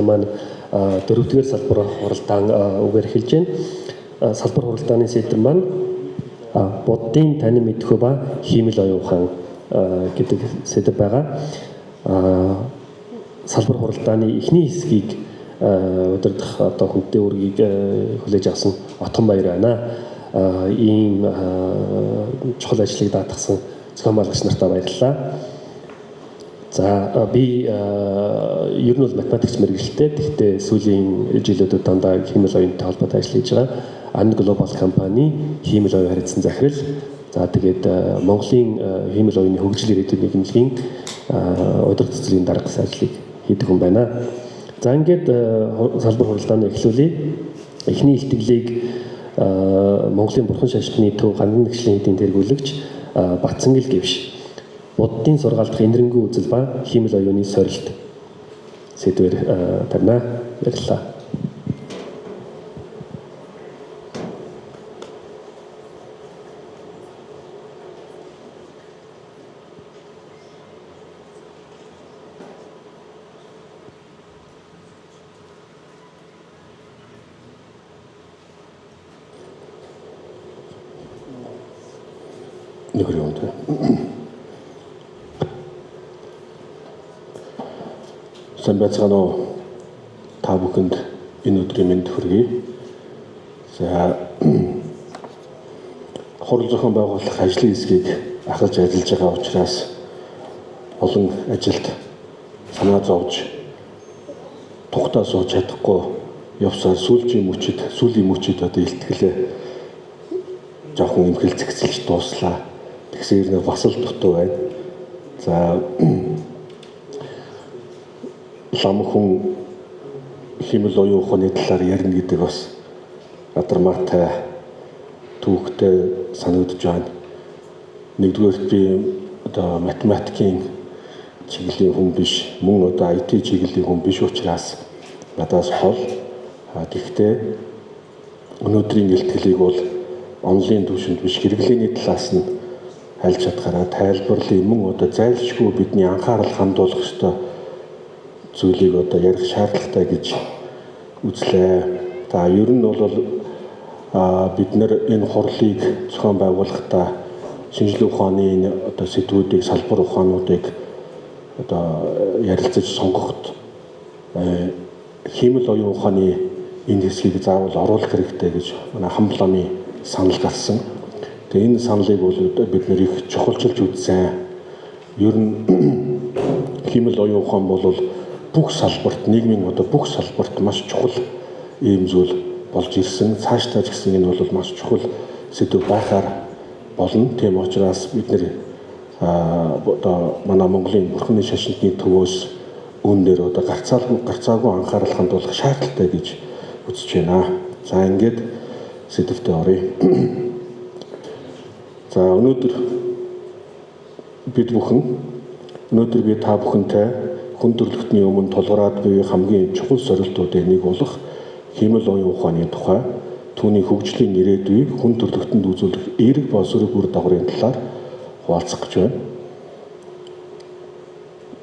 маань 4-р салбар хуралдаан үгээр эхэлж байна. Салбар хуралдааны сэдв маань буддын танин мэдхүй ба хиймэл оюун ухаан гэдэг сэдв байгаа. Салбар хуралдааны эхний хэсгийг удирдах одоо хүндэтгэл үүргийг хүлээж авсан Отгон баяр байна. Ийм чухал ажлыг даатгсан зохион байгуулагч нартаа баярлалаа. За би ер нь бол математикч мэргэжилтэй. Гэхдээ сүүлийн жилүүдэд дандаа хиймэл оюунтай холбоотой ажил хийж байгаа. Ан глобал компани хиймэл оюун харилцан захирал. За тэгээд Монголын хиймэл оюуны хөгжил ирээдүйн нэгжлийн удирдах цэцлийн дарга ажлыг хийдэг хүн байна. За ингээд салбар хуралдааны эхлүүлээ. Эхний илтгэлийг Монголын бурхан шашны төв гандан нэгжлийн хэдийн тэргүүлэгч Батцангил Гэвш буддын сургаалдах энэрэнгүй үзэл ба хиймэл оюуны сорилт сэдвээр тавина. Баярлалаа. Сайн байцгаана уу? Та бүхэнд энэ өдрийн мэнд хүргэе. За хурал зохион байгуулах ажлын хэсгийг ахаж ажиллаж байгаа учраас олон ажилд санаа зовж тухтаа сууж чадахгүй явсаар сүүлийн мөчид одоо илтгэлээ жоохон имхэл зэгцэлж дууслаа. Тэгсээр нэг бас л дутуу байна. За лам хүн хиймэл оюун ухааны талаар ярина гэдэг бас адармаатай түүхтэй санагдаж байна. Нэгдүгээр би одоо математикийн чиглэлийн хүн биш, мөн одоо IT чиглэлийн хүн биш учраас надаас хол. Гэхдээ өнөөдрийн илтгэлийг бол онлайн түвшинд биш хэрэглээний талаас нь хайлж чадхаараа тайлбарлын мөн одоо зайлшгүй бидний анхаарал хандуулах ёстой зүйлийг одоо ярих шаардлагатай гэж үзлээ. За ер нь бол бид нэр энэ хурлыг зохион байгуулахдаа шинжилгээ ухааны энэ одоо сэдвүүдийг салбар ухаануудыг одоо ярилцаж сонгоход хиймэл оюун ухааны энэ хэсгийг заавал оруулах хэрэгтэй гэж манай хамбалааны санал гарсан. Тэгээ энэ саналыг бол бид нэр их чухалчилж үзсэн. Ер нь хиймэл оюун ухаан бол бүх салбарт, нийгмийн одоо бүх салбарт маш чухал ийм зүйл болж ирсэн. Цаашдаа ч гэсэн энэ бол маш чухал сэдв байхаар болно. Тийм учраас бид нэр одоо манай Монголын бурханы шашинтны төвөөс үүнээр одоо гарцаагүй анхаарал хандуулах шаардлагатай гэж үзэж байна. За ингээд сэдвтэ оръё. За өнөөдөр би та бүхэнтэй хүн төрөлхтний өмнө тулгараад буй хамгийн чухал сорилтуудын нэг болох хиймэл оюун ухааны тухай, түүний хөгжлийн ирээдүйг хүн төрөлхтөнд үзүүлэх эерэг боловсрол үр дагаврын талаар хуваалцах гэж байна.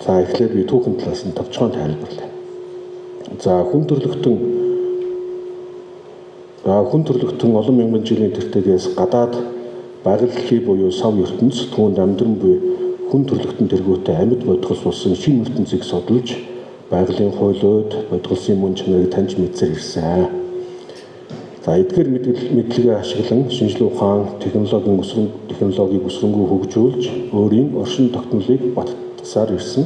За эхлээд би түүхэн талаас нь товчхон тайлбарлая. За хүн төрөлхтөн олон мянган жилийн тэртегээс гадаад байгаль дэлхий буюу сав ертөнц түүнд амьдран буй хүн төрөлхтөн тэргүүтэй амьд бодгос болсон шин ертөнцийг судалж байгалийн хуйлууд бодголсын мөн чанарыг таньж мэдсээр ирсэн. За эдгээр мэдлэгээ ашиглан шинжилгээ ухаан технологиг өсрөнгөө хөгжүүлж өөрийн оршин тогтнолыг баттгасаар ирсэн.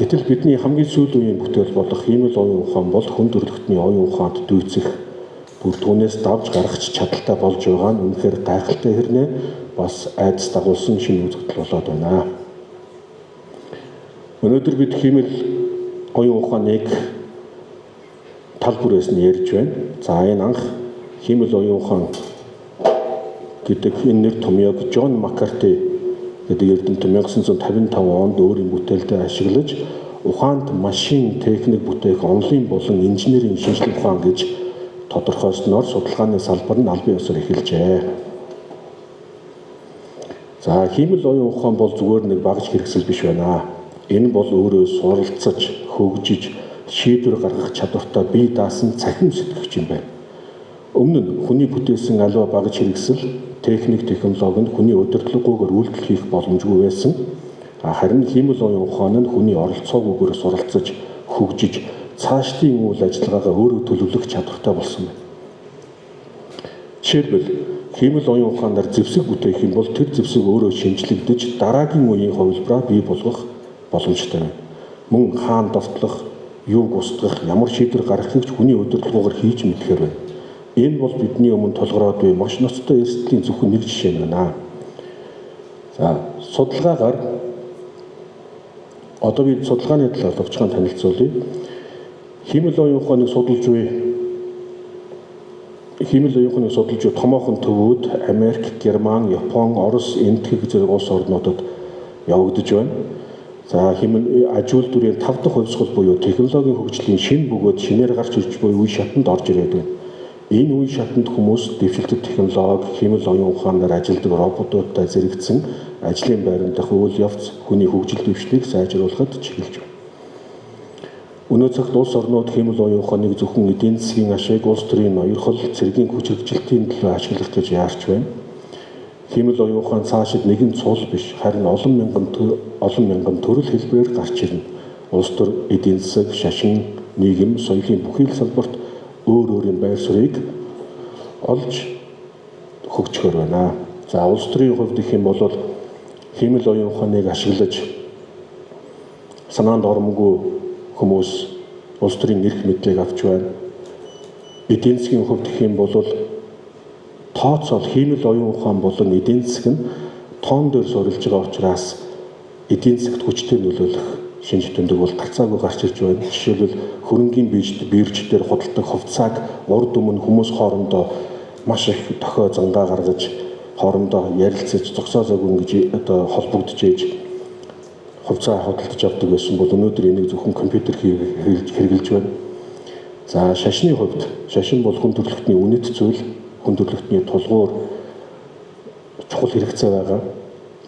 Гэтэл бидний хамгийн сүүлийн үеийн бүтээл болох хиймэл оюун ухаан бол хүн төрөлхтний оюун ухаанд дүйцэх бүр түүнээс давж гаргах чадaltaй болж байгаа нь үнэхээр гайхалтай хэрнээ бас айдас дагуулсан шинэ үзэгдэл болоод байна. Өнөөдөр бид хиймэл оюун ухааныг тал бүрээс нь ярьж байна. За энэ анх хиймэл оюун ухаан гэдэг энэ нэр томьёог Джон Маккарти гэдэг эрдэмтэн 1955 онд өөрийн бүтээлдээ ашиглаж ухаанд машин техник бүтээх онлын болон инженерийн шинжилгээ ухаан гэж тодорхойлсноор судалгааны салбар нь албан ёсоор эхэлжээ. За хиймэл оюун ухаан бол зүгээр нэг багж хэрэгсэл биш байна. Энэ бол өөрөө суралцаж хөгжиж, шийдвэр гаргах чадвартай бие даасан цахим сэтгэгч юм байна. Өмнө нь хүний бүтээсэн аливаа багаж хэрэгсэл, техник, технологи нь хүний удирдлаггүйгээр үйлдэл хийх боломжгүй байсан. Харин хиймэл оюун ухаан нь хүний оролцоогүйгээр суралцаж, хөгжиж, цаашдын үйл ажиллагаагаа өөрөө төлөвлөх чадвартай болсон байна. Жишээлбэл хиймэл оюун ухаанаар зэвсэг бүтээх юм бол тэр зэвсэг өөрөө шинжлэгдэж дараагийн үеийн хувилбараа бий болгох боломжтой байна. Мөн хаан довтлох, юуг устгах, ямар шийдвэр гаргахыг ч хүний удирдлаггүйгээр хийж мэдхээр байна. Энэ бол бидний өмнө толгороод буй маш ноцтой эрсдлийн зөвхөн нэг жишээ байна. За, судалгаагаар одоо би судалгааны талаар товчхон танилцуулъя. Хиймэл оюун ухааныг судалж буй томоохон төвүүд Америк, Герман, Япон, Орос, Энэтхэг зэрэг улс орнуудад явагдаж байна. За, аж үйлдвэрийн 5 дахь хувьсгал буюу технологийн хөгжлийн шинэ бөгөөд шинээр гарч ирж буй үе шатанд орж ирээд байна. Энэ үе шатанд хүмүүс дэвшилтэт технологи, хиймэл оюун ухаанаар ажилладаг роботуудтай зэрэгцсэн ажлын байран дахь үйл явц хүний хөгжил дэвшлийг сайжруулахад чиглэж байна. Өнөө цагт улс орнууд хиймэл оюун ухааныг зөвхөн эдийн засгийн ашиг, улс төрийн ноёрхол, цэргийн хүч хөгжилтийн төлөө ашиглах гэж яарч байна. Хиймэл оюун ухаан цаашид нэгэн цул биш, харин олон мянган төрөл хэлбэрээр гарч ирнэ. Улс төр, эдийн засаг, шашин, нийгэм, соёлын бүхий л салбарт өөр өөрийн байр суурийг олж хөгжөхөр байна. За, улс төрийн хувьд гэх юм бол хиймэл оюун ухааныг ашиглаж санаанд оромгүй хүмүүс улс төрийн эрх мэдлийг авч байна. Эдийн засгийн хувьд гэх юм бол тооцоол хиймэл оюун ухаан болон эдийн засаг нь тоон дээр суурилж байгаа учраас эдийн засагт хүчтэй нөлөөлөх шинж тэмдэг бол тарцаагүй гарч ирж байна. Жишээлбэл хөрөнгийн бирж дээр худалдаг хувьцааг урд өмнө хүмүүс хоорондоо маш их дохио зангаа гаргаж хоорондоо ярилцаж зогсоосоогүй ингэж одоо холбогдож ээж хувьцаа худалдаж авдаг байсан бол өнөөдөр энийг зөвхөн компьютер хэрэгжилж байна. За, шашны хувьд шашин бол хүн төрөлхтний үнэт зүйл, хүн төрөлхтний тулгуур чухал хэрэгцээ байгаа.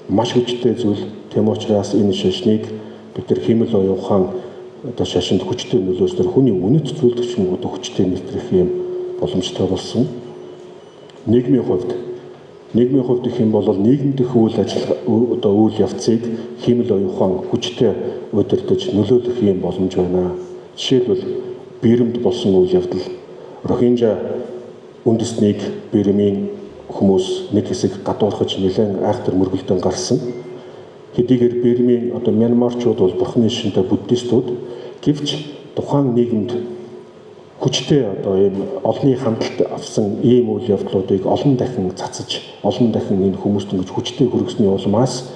Маш хүчтэй зүйл. Тэм учраас энэ шашныг бид нар хиймэл оюун ухаан одоо шашинд хүчтэй нөлөөснөр хүний үнэт зүйл ч юм уу хүчтэй нэвтрэх юм боломжтой болсон. Нийгмийн хувьд гэх юм бол нийгэм дэх үйл явцыг хиймэл оюун ухаан хүчтэй удирдах нөлөөлөх юм боломж байна. Жишээлбэл бирэмд болсон үйл явдал, Рохинжа үндэснийг бирмийн хүмүүс нэг хэсэг гадуурхаж нэлээд айхтар мөргөлдөн гарсан. Хэдийгээр бирмийн одоо Мянмарчууд бол бурхны шинтэй буддистууд, гэвч тухайн нийгэмд хүчтэй одоо ийм олонний хандлт авсан ийм үйл явдлуудыг олон дахин цацаж, олон дахин энэ хүмүүст ингэж хүчтэй хүргэсний улмаас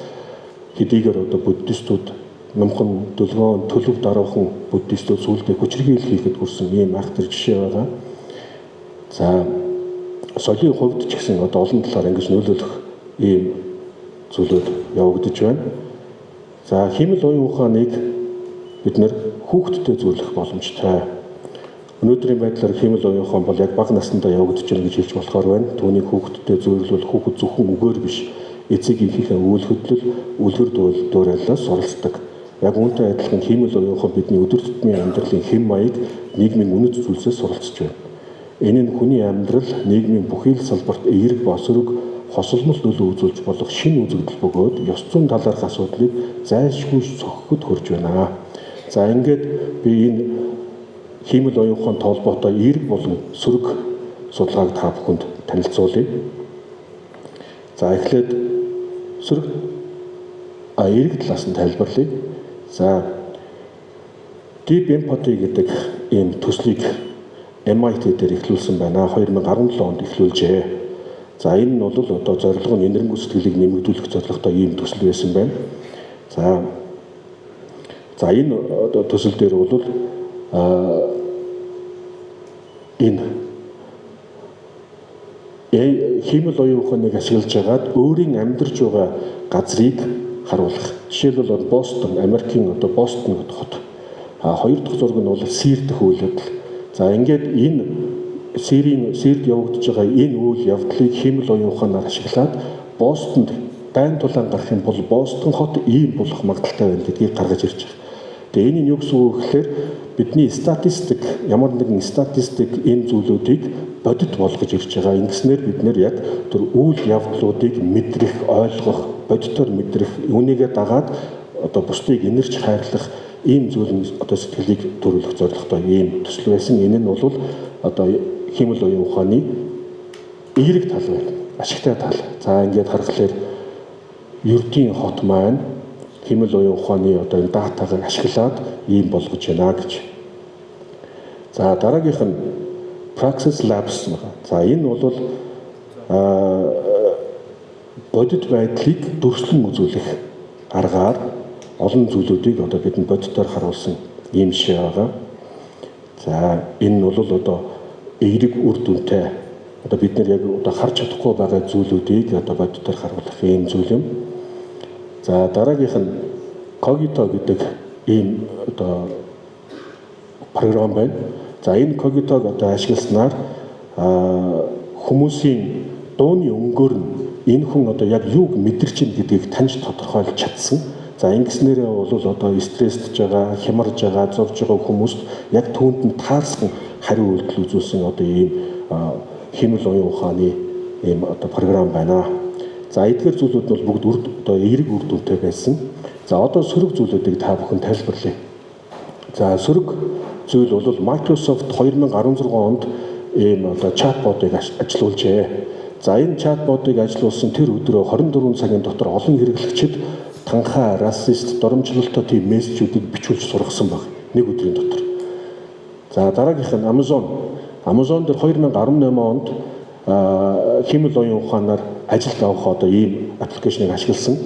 хэдийгээр одоо буддистууд номхон дөлгөөн төлөв даруухан буддистууд сүлдээ хүчрхийл хийхэд хүрсэн ийм айхтар жишээ байгаа. За, соёлын хувьд ч гэсэн одоо олон талаар ингэж нөлөөлөх ийм зүйлүүд явагдаж байна. За, хиймэл оюун ухааныг бид нэр хүүхдтэд зөвлөх боломжтой. Өнөөдрийн байдлаар хиймэл оюун ухаан бол яг бага насндаа явагдаж байна гэж хэлж болохоор байна. Түүнийг хүүхдтэд зөвлөвөл хүүхэд зөвхөн үгээр биш, эцэг эхийнхээ үйл хөдлөл, үлгэр дуурайлаас суралцдаг. Яг үүнтэй адилхан хиймэл оюун ухаан бидний өдөр тутмын амьдралын хэм маяг, нийгмийн үнэт зүйлсээс суралцж байна. Энэ нь хүний амьдрал, нийгмийн бүхий л салбарт эерэг босрог, хосолмол нөлөө үзүүлж болох шинэ үзэгдэл бөгөөд ёс зүйн талаарх асуудлыг зайлшгүй цохиход хүрж байна. За, ингээд би энэ хиймэл оюун ухаан толботой эерэг болон сөрөг судалгааг та бүхэнд танилцуулъя. За, эхлээд эерэг талаас нь тайлбарлая. За, Deep Empathy гэдэг ийм төслийг MIT дээр эхлүүлсэн байна. 2017 онд эхлүүлжээ. За, энэ нь бол одоо зорилго нь энэрэнгүй сэтгэлийг нэмэгдүүлэх зорилготой ийм төсөл байсан байна. За, энэ одоо төсөл дээр бол энэ хиймэл оюун ухааныг ашиглаж байгаад өөрийн амьдарч байгаа газрыг харуулах. Жишээлбэл Бостон, Америкийн одоо Бостон хот. Хоёр дахь зураг нь бол Сир дэх үйл явдал. За, ингээд энэ Сирд явагдаж байгаа энэ үйл явдлыг хиймэл оюун ухаанаар ашиглаад Бостонд дайн тулаан гарах юм бол Бостон хот ийм болох магадaltaй байна гэдгийг гаргаж ирж байгаа. Гэхдээ энэ нь юу гэсэн үг гэхээр бидний статистик ямар нэгэн статистик энэ зүйлүүдийг бодит болгож ирж байгаа. Ингэснээр бид нэр яг тэр үйл явдлуудыг мэдрэх, ойлгох, бодитоор мэдрэх, үүнийгээ дагаад одоо бусдыг инэрч хайрлах ийм зүйл одоо сэтгэлийг төрүүлэх зорилготой ийм төсөл байсан. Энэ нь бол одоо хиймэл оюун ухааны эерэг тал байна. Ашигтай тал. За ингээд харахад ердийн хот маань хиймэл оюун ухааны одоо энэ датагаа ашиглаад ийм болгож байна гэж. За дараагийнх нь Praxis Labs байна. За энэ бол бодит байдлыг дүрслэн үзүүлэх аргаар олон зүйлүүдийг одоо бидний бодитоор харуулсан ийм шээ байгаа. За энэ нь бол одоо эерэг үр дүнтэй одоо бид нар яг одоо харж чадахгүй байгаа зүйлүүдийг одоо бодитоор харуулах ийм зүйл юм. За дараагийнх нь Cogito гэдэг ийм одоо програм байна. За энэ Cogito-г одоо ашигласнаар хүмүүсийн дууны өнгөөр нь энэ хүн одоо яг юуг мэдэрч ин гэдгийг таньж тодорхойлж чадсан. За ингэснээрээ бол одоо стресстж байгаа, хямарж байгаа, зовж байгаа хүмүүст яг түүнд нь таарсан хариу үйлдэл үзүүлсэн одоо ийм хиймэл оюун ухааны ийм одоо програм байна. За эдгээр зүйлүүд нь бол бүгд одоо эерэг үр дүнтэй байсан. За одоо сөрөг зүйлүүдийг та бүхэн тайлбарлая. За сөрөг зүйл бол Microsoft 2016 онд ийм одоо чатботыг ажилуулжээ. За энэ чатботыг ажилуулсан тэр өдрөө 24 цагийн дотор олон хэрэглэгчид танхаа, расист, доромжлолтой тийм мессежүүдийг бичүүлж сургасан баг нэг өдрийн дотор. За дараагийнх нь Amazon. Amazon дээр 2018 онд хиймэл оюун ухаанаар ажилд авах одоо ийм аппликейшнийг ашигласан.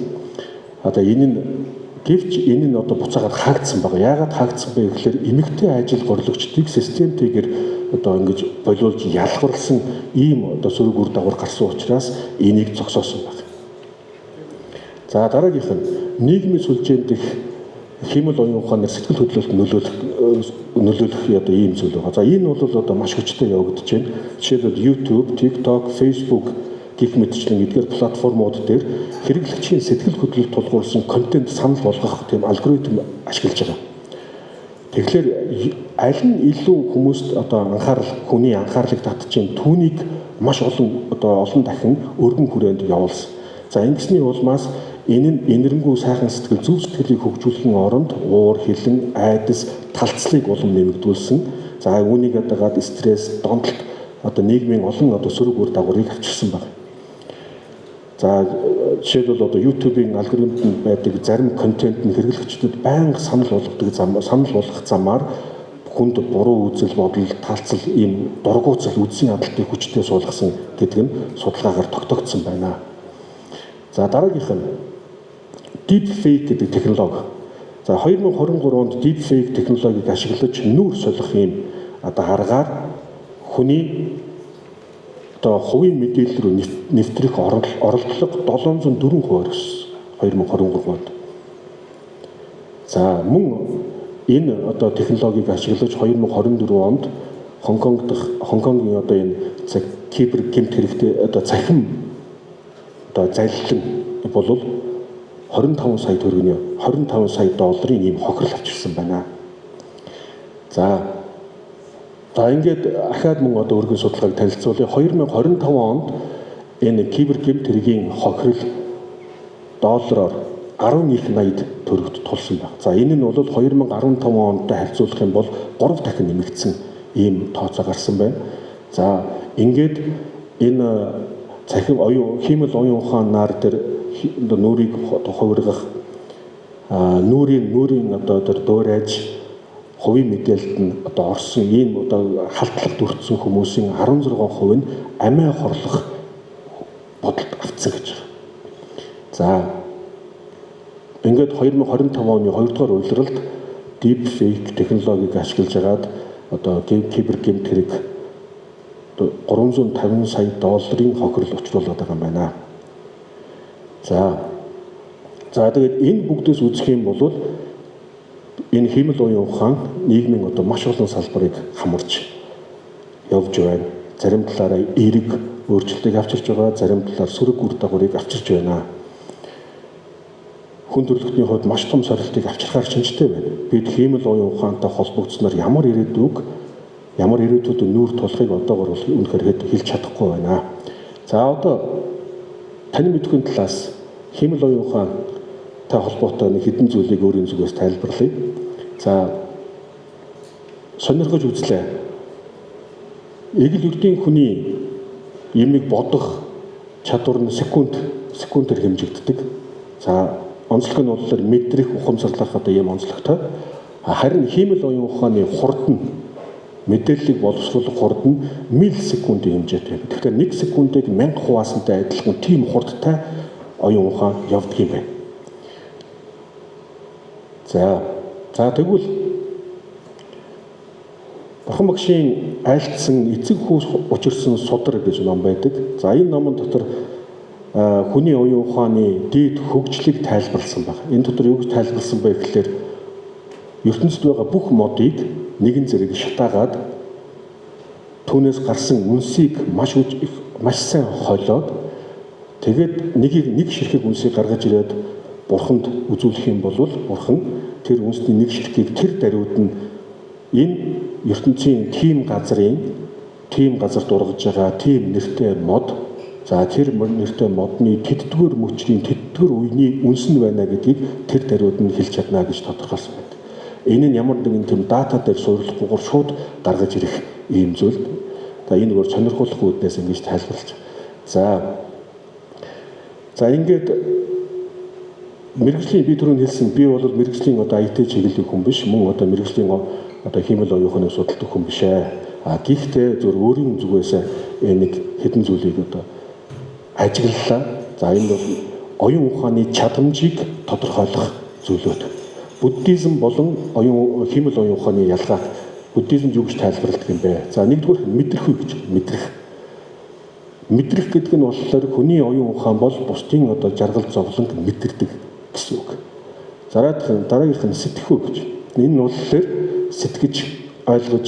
Одоо энэ нь гэвч энэ нь одоо буцаагаад хаагдсан баг. Яагаад хаагдсан бэ гэхээр эмэгтэй ажил горлогчдыг системтэйгээр одоо ингэж болиулж ялгарлсан ийм одоо сөрөг үр дагавар гарсан учраас энийг зогсоосон баг. За дараагийнх нь нийгмийн сүлжээнд их хиймэл оюун ухаанаар сэтгэл хөдлөлт нөлөөлөх одоо ийм зүйл байгаа. За энэ бол одоо маш хүчтэй явагдаж байна. Жишээлбэл YouTube, TikTok, Facebook гэх мэтчлэн эдгээр платформуд дээр хэрэглэгчийн сэтгэл хөдлөлт тулгуурсан контент санал болгох тийм алгоритм ашиглаж байгаа. Тэгэхээр аль нь илүү хүмүүст одоо хүний анхаарлыг татчихин түүнийг маш олон дахин өргөн хүрээнд явуулсан. За ингэсний улмаас энэ нь энэрэнгүй сайхан сэтгэл зөв сэтгэлийг хөгжүүлэхийн оронд уур хилэн айдас талцлыг улам нэмэгдүүлсэн. За үүнийг дагаад стресс, донтолт одоо нийгмийн олон одоо сөрөг үр дагаврыг авчирсан байна. За жишээлбэл одоо YouTube-ийн алгоритмд байдаг зарим контент нь хэрэглэгчдэд байнга санал болгох замаар хүнд буруу үзэл бодол, таалцал ийм дургуутсал үдсийн хадалтыг хүчтэй суулгасан гэдэг нь судалгаагаар тогтоогдсон байна. За дараагийнх нь Deepfake гэдэг технологи. За 2023 онд Deepfake технологиг ашиглаж нүүр солих ийм одоо аргаар хүний одоо хувийн мэдээлэл рүү нэвтрэх оролдлого 704% өссөн 2023 онд. За мөн энэ одоо технологиг ашиглаж 2024 онд Хонконгийн одоо энэ кибер гэмт хэрэгтэй одоо цахим одоо залилан бол 25 сая төгрөгийн 25 сая долларын ийм хохирол авчирсан байна. За ингээд ахаад мөн одоо өргөн судалгааг танилцуулъя. 2025 онд энэ кибер гэмт хэргийн хохирол доллараар 11.80 төгрөгт тулсан байна. За энэ нь бол 2015 ондтой харьцуулах юм бол 3 дахин нэмэгдсэн ийм тооцоо гарсан байна. За ингээд энэ цахим хиймэл оюун ухаанаар тэр нүрийг хувиргах нүрийн одоо тэр дуурайж хувийн мэдээлэлд нь одоо орсон ийм одоо халдлагад өртсөн хүмүүсийн 16% нь амиа хорлох бодолд автсан гэж байна. За ингээд 2025 оны 2 дугаар улиралд Deepfake технологиг ашиглаж агаад одоо кибер гэмт хэрэг 350 сая долларын хохирол учруулад байгаа юм байна. За тэгээд энэ бүгдээс үзэх юм бол энэ хиймэл оюун ухаан нийгмийн одоо маш олон салбарыг хамарч явж байна. Зарим талаараа эерэг өөрчлөлтийг авчирч байгаа, зарим талаар сөрөг үр дагаврыг авчирч байна. хүн төрөлхтний хувьд маш том сорилтыг авчрахаар шинжтэй байна. Бид хиймэл оюун ухаантай холбогдсноор ямар ирээдүйд нүүр тулахыг одоогоор бол үнэхээр хэлж чадахгүй байна. За одоо тань мэдхийн талаас хиймэл оюун ухаантай холбоотой нэг хэдэн зүйлийг өөрийн зүгээс тайлбарлая. За сонирхож үзлээ. Эгэл үрдийн хүний юмыг бодох чадвар нь секундээр хэмжигддэг. За онцлог нь бол мэдрэх ухамсарлах одоо юм онцлогтой. Харин хиймэл оюун ухааны хурд нь мэдээллийг боловсруулах хурд нь миллисекундын хэмжээтэй. Тэгэхээр 1 секундыг 1000 хуваасантай адилхан тийм хурдтай оюун ухаан явдаг юм байна. За тэгвэл Бурхан багшийн айлтсан эцэг хүүс учирсан судар гэж ном байдаг. За энэ номон дотор хүний оюун ухааны дээд хөгжлийг тайлбарласан байна. Энэ дотор юу гэж тайлбарласан бэ гэхээр ертөнцид байгаа бүх модыг нэгэн зэрэг шатаагаад түүнээс гарсан үнсийг маш сайн хойлоод тэгээд нэг ширхэг үнсийг гаргаж ирээд Бурханд үзүүлэх юм бол Бурхан тэр үнсний нэг ширхгийг тэр даруйд нь энэ ертөнцийн тийм газарт ургаж байгаа тийм нэртэй мод, за тэр нэртэй модны тэддгээр мөчрийн тэддгээр үений үнс нь байна гэдгийг тэр даруйд нь хэлж чадна гэж тодорхойлсон байдаг. Энэ нь ямар нэгэн тийм дата дээр суурилахгүйгээр шууд гаргаж ирэх ийм зүйл. За энэ өөр сонирхолтой үүднээс ингэж тайлбарлаж. За ингээд мэргэжлийн би түрүүн хэлсэн би бол мэргэжлийн одоо IT чиглэлийн хүн биш, мөн одоо мэргэжлийн одоо хиймэл оюун ухааны судалдаг хүн биш ээ. Гэхдээ зөв өөрийн зүгээс нэг хэдэн зүйлийг одоо ажиглалаа. За энэ бол оюун ухааны чадамжийг тодорхойлох зүйлүүд. Буддизм болон хиймэл оюун ухааны ялгаа. Буддизмд юу гэж тайлбарладаг юм бэ? За нэгдүгээр мэдрэх үү гэж мэдрэх гэдэг нь болохоор хүний оюун ухаан бол бусдын одоо жаргал зовлонг мэдэрдэг гэсэн үг. Дараагийнх нь сэтгэх үү гэж. Энэ нь болохоор сэтгэж ойлгож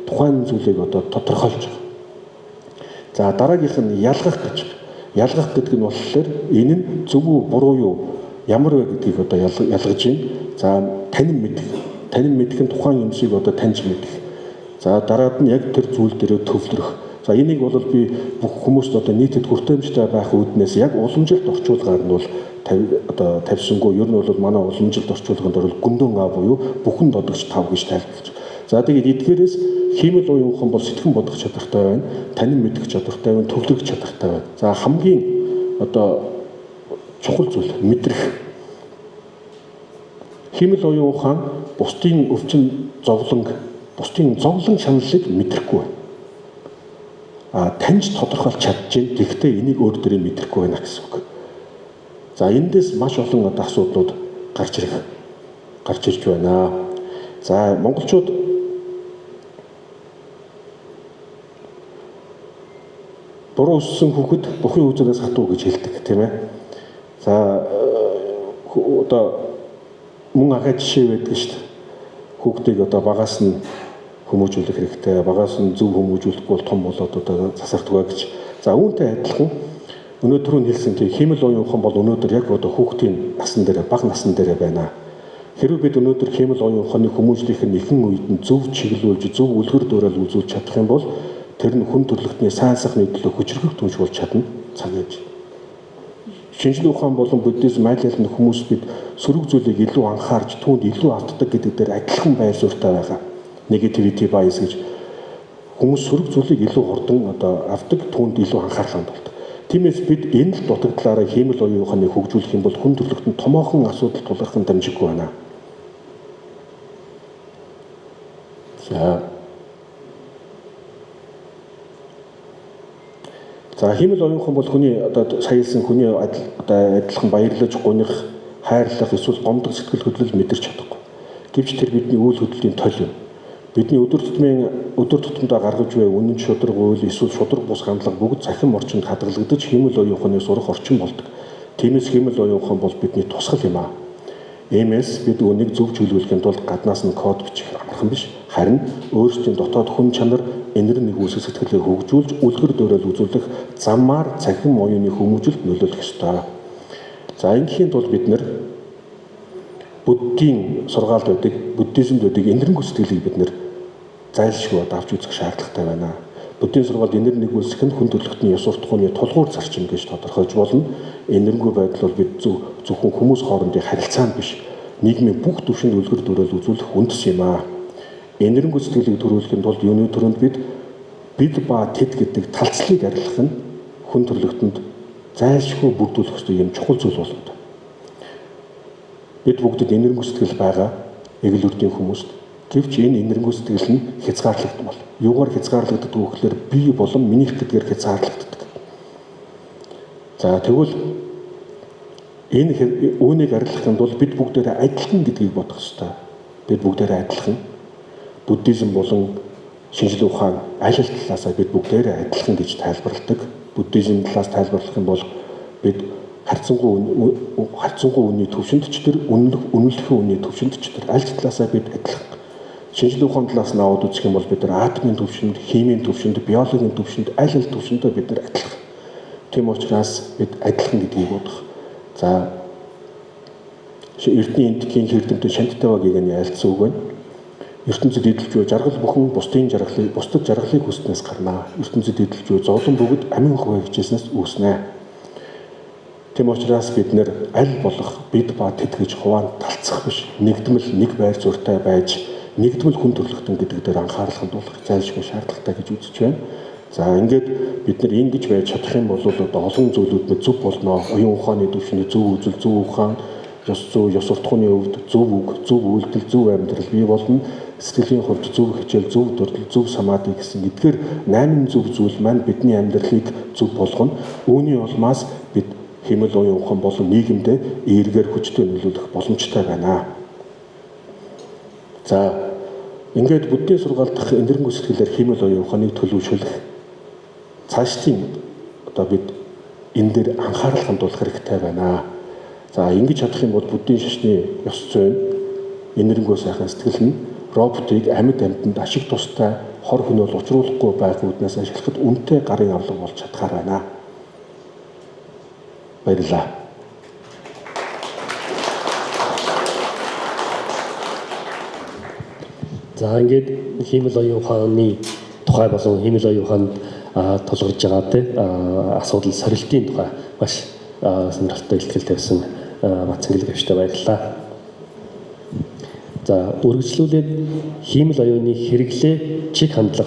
тухайн зүйлийг одоо тодорхойлж байгаа. За дараагийнх нь ялгах гэж. Ялгах гэдэг нь болохоор энэ нь зөв үү буруу юу ямар вэ гэдгийг одоо ялгаж байна. За танин мэдэх нь тухайн юмсыг одоо таньж мэдэх. За дараад нь яг тэр зүйл дээр төвлөрөх. За энийг бол би бүх хүмүүст одоо нийтэд хүртээмжтэй байх үүднээс яг уламжилт орчуулгаар нь бол тавьсангүй. Ер нь бол манай уламжилт орчуулганд бол гүндөн А буюу бүхэн додогч 5 гэж тайлбарлаж. За тэгээд эдгээрээс хиймэл оюун ухаан бол сэтгэн бодох чадвартай байна, танин мэдэх чадвартай байна, төвлөрөх чадвартай байна. За хамгийн одоо чухал зүйл мэдрэх. Хиймэл оюун ухаан бусдын өвчин зовлон шаналлыг мэдрэхгүй байна. Таньж тодорхойлж чадчих, гэхдээ энийг өөр дөрөө мэдрэхгүй байна гэсэн үг. За эндээс маш олон одоо асуудлууд гарч ирж байна. За монголчууд буруу өссөн хүүхэд бухын үзүүрээс хатуу гэж хэлдэг тийм ээ. За одоо мөн ахаа жишээ байдаг шүү дээ. Хүүхдийг одоо багаас нь хүмүүжүүлэх хэрэгтэй. Багаас нь зөв хүмүүжүүлэхгүй бол том болоод одоо засардгаа гэж. За үүнтэй адилхан өнөөдөр нь хэлсэн тийм хиймэл оюун ухаан бол өнөөдөр яг одоо хүүхдийн насн дээр бага насн дээр байна. Хэрвээ бид өнөөдөр хиймэл оюун ухааны хүмүүжлийнх нь ихэнх үед нь зөв чиглүүлж, зөв үлгэр дуурайл үзүүлж чадах юм бол тэр нь хүн төрөлхтний сайн сайхны төлөө хүчрхэг түншүүлж чадна цаг ээж. Шинжлэх ухаан болон буддизм айлын хүмүүс бид сөрөг зүйлийг илүү анхаарч түүнд илүү автдаг гэдэг дээр адилхан байр суурьтай байгаа. Negativity bias гэж хүмүүс сөрөг зүйлийг илүү хурдан одоо авдаг, түүнд илүү анхаарал хандуулдаг. Тиймээс бид энэ л дутагдлаараа хиймэл оюун ухааныг хөгжүүлэх юм бол хүн төрөлхтөнд томоохон асуудал тулгархын дамжиггүй байна. За хиймэл оюун ухаан бол хүний одоо саялсан хүний адилхан баярлаж гунирх, хайрлах эсвэл гомдог сэтгэл хөдлөл мэдэрч чадахгүй. Гэвч тэр бидний үйл хөдлөлийн тол юм. Бидний өдөр тутамдаа гаргаж буй үнэн шударга үйл эсвэл шударга бус хандлага бүгд цахим орчинд хадгалагдаж хиймэл оюун ухааны сурах орчин болдог. Тиймээс хиймэл оюун ухаан бол бидний тусгал юм аа. Иймээс бид үнийг зөв чиглүүлэхийн тулд гаднаас нь код бичих амархан биш. Харин өөрсдийн дотоод хүн чанар энэр нэг үсэг сэтгэлээ хөгжүүлж үлгэр дуурайл үзүүлэх замаар цахим оюуны хүмүүжилт нөлөөлөх ёстой. За ингийн тулд бид буддийн сургаалд байдаг, буддизмд байдаг энэрэнгүй сэтгэлийг бид нэр зайлшгүй авч үзэх шаардлагатай байна. Буддийн сургаалд энэр нэгүүлсэх нь хүн төрөлхтний ёс суртахууны тулгуур зарчим гэж тодорхойлж болно. Энэрэнгүй байдал бол бид зөвхөн хүмүүс хоорондын харилцаа биш, нийгмийн бүх түвшинд үлгэр дуурайл үзүүлэх үндэс юм аа. Энэрэнгүй сэтгэлийг төрүүлэхэд бол юуны төрөнд бид ба тэд гэдэг талцлыг арилгах нь хүн төрөлхтөнд зайлшгүй бүрдүүлэх ёстой юм чухал зүйл болно. Бид бүгдэд энэрэнгүй сэтгэл байгаа эгэл үрдийн хүмүүст. Гэвч энэ энэрэнгүй сэтгэл нь хязгаарлагдмал. Юугаар хязгаарлагддаг вэ гэхээр би болон минийх гэдгээр хязгаарлагддаг. За тэгвэл энэ үүнийг арилгахын тулд бид бүгдээрээ адилхан гэдгийг бодох ёстой. Бид бүгдээрээ адилхан. Буддизм болон шинжлэх ухаан аль аль талаасаа бид бүгдээрээ адилхан гэж тайлбарладаг. Буддизм талаас тайлбарлах юм бол бид харьцангуй үнийн төвшөнд ч тэр үнэлэхийн үнийн төвшөнд ч тэр аль ч талаасаа бид адилхан. Шинжлэх ухааны талаас нь аваад үзэх юм бол бид нар атомын төвшөнд, химийн төвшөнд, биологийн төвшөнд аль аль төвшөндөө бид нар адилхан. Тийм учраас бид адилхан гэдгийг бодох. За Эрдэнэ энтхийн хэрдэмтэн шанттай багийг нь ялцсан үг байна. ертөнцид эдэлж буй жаргал бүхэн бусдад жаргалыг хүснээс гарнаа. ертөнцид эдэлж буй зовлон бүгд амин хуваа хичээснээс үүснэ. Тэм учраас бид нэр аль болох бид ба тэд гэж хуваанд талцах биш. Нэгдмэл нэг байр зуртай байж нэгдмэл хүн төрлөختөн гэдэг дээр анхаарал хандуулах зайлшгүй шаардлагатай гэж үзэж байна. За ингээд бид нар ингэж байж чадах юм бол одоо олон зүйлүүд мэд зөв болно. Оюун ухааны төвшөнд зөв үзэл, зөв ухаан, ёс зүй, ёс суртахууны өвд зөв үг, зөв үйлдэл, зөв амьдрал бий болно. Сэтгэлийн хувьд зөв хичээл, зөв дурдл, зөв самаади гэсэн эдгээр 8 зөв зүйл маань бидний амьдралыг зөв болгоно. Үүний улмаас бид хэмэл оюун ухаан болон нийгэмдээ эергээр хүчтэй нөлөөлөх боломжтой байна. За ингээд буддийн сургаал дахь энэрэнгүй сэтгэлээр хэмэл оюун ухааныг төлөвшүүлэх цаашдын одоо бид энэ дээр анхаарал хандуулах хэрэгтэй байна. За ингэж чадах юм бол буддийн шашны ёс зүйн энэрэнгүй сайхан сэтгэл нь роботыг амьд амьтанд ашиг тустай хор хөнөөл учруулахгүй байх үүднээс ашиглахад үнэтэй гарын авлага болж чадхаар байна. Баярлалаа. За ингээд хэмэл оюун ухааны тухай болон хэмэл оюун ухаанд тулгарч байгаа асуудал сорилтын тухай маш сонирхолтой илтгэл тавьсан Бацангэл гавьчтай баярлалаа. За үргэлжлүүлээд хэмэл оюуны хэрэглээ чиг хандлага